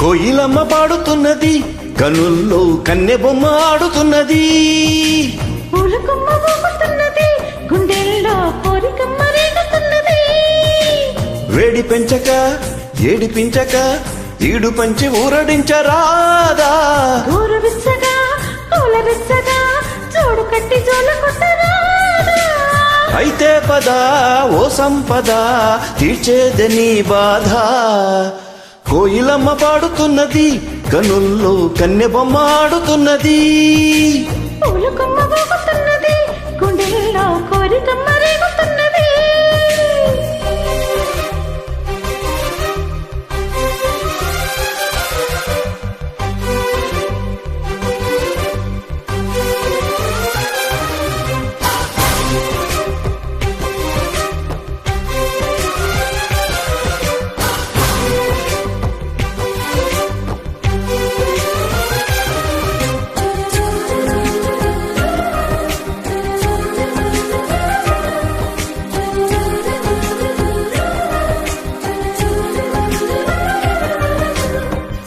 కోయిలమ్మ పాడుతున్నది, కనుల్లో కన్నె బొమ్మ ఆడుతున్నది. పూలకొమ్మ ఊపుతున్నది, గుండెల్లో కోరికమ్మ రేగుతున్నది. వేడి పెంచక ఏడిపించక ఈడు పంచి ఊరడించరాదా. ఊరు విచ్చగా పూల విచ్చగా జోడు కట్టి జోల కొట్టరాదా. అయితే పద ఓ సంపద తీర్చేదని బాధ. కోయిలమ్మ పాడుతున్నది, కనుల్లో కన్నె బొమ్మ ఆడుతున్నది. పూలకొమ్మ ఊపుతున్నది, గుండెల్లో కోరికమ్మ రేగుతున్నది.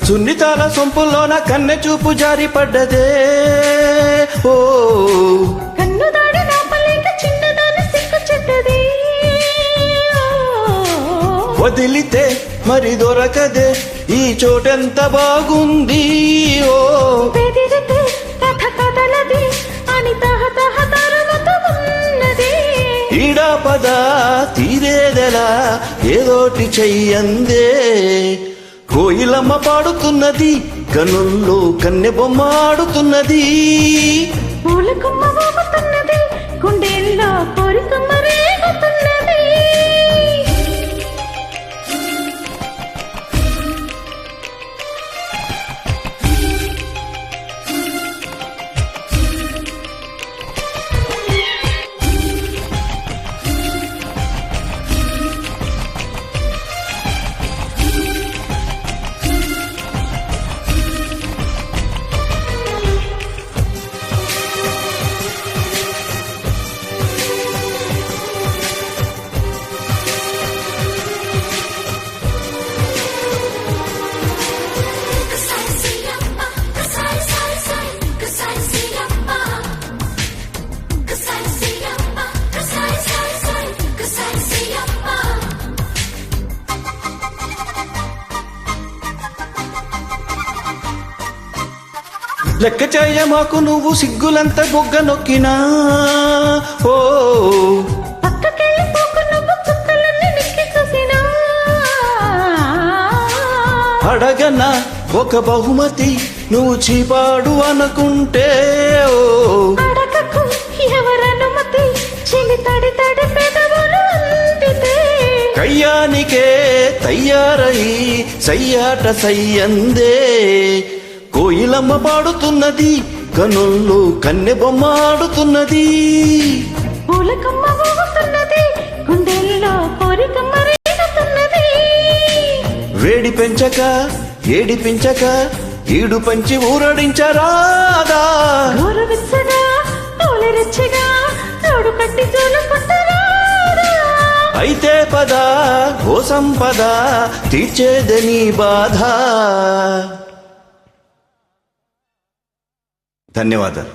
సున్నితాల సొంపుల్లోన కన్నె చూపు జారి పడ్డదే. ఓ కన్ను దాడి నాపలేక చిన్నదాని సిక్కు చెడ్డది. వదిలితే మరి దొరకదే ఈ చోటెంత బాగుంది. ఓ బెదిరితే కథ కదలది అని తహ తహ తరుముతున్నది. ఈడా పద తీరేదెలా ఏదోటి చెయ్యందే. కోయిలమ్మ పాడుతున్నది, కనుల్లో కన్నె బొమ్మ ఆడుతున్నది. పూలకొమ్మ ఊపుతున్నది, గుండెల్లో కోరికమ్మ రేగుతున్నది. లెక్క చేయ మాకు నువ్వు సిగ్గులంత బొగ్గ నొక్కినా. ఓ పక్కకెళ్ళి పోకు నువ్వు చుక్కలన్నీ నిక్కి చూసినా. అడగనా ఒక బహుమతి నువ్వు చీపాడు అనుకుంటే. ఓ అడగకు ఎవరనుమతి చిలి తడి తడి పెదవులు అందితే. కయ్యానికే తయ్యారై సయ్యాట సయ్యందే. కోయిలమ్మ పాడుతున్నది, కనుల్లో కన్నె బొమ్మ ఆడుతున్నది. పూలకొమ్మ ఊగుతున్నది, గుండెల్లో కోరికమ్మ రేగుతున్నది. వేడి పెంచక ఏడిపించక ఈడు పంచి ఊరడించరాదా. ఊరు విచ్చగా పూల రెచ్చగా జోడు కట్టి జోలు కొట్టరాదా. అయితే పద ఓ సంపద తీర్చేదని బాధ. ధన్యవాదాలు.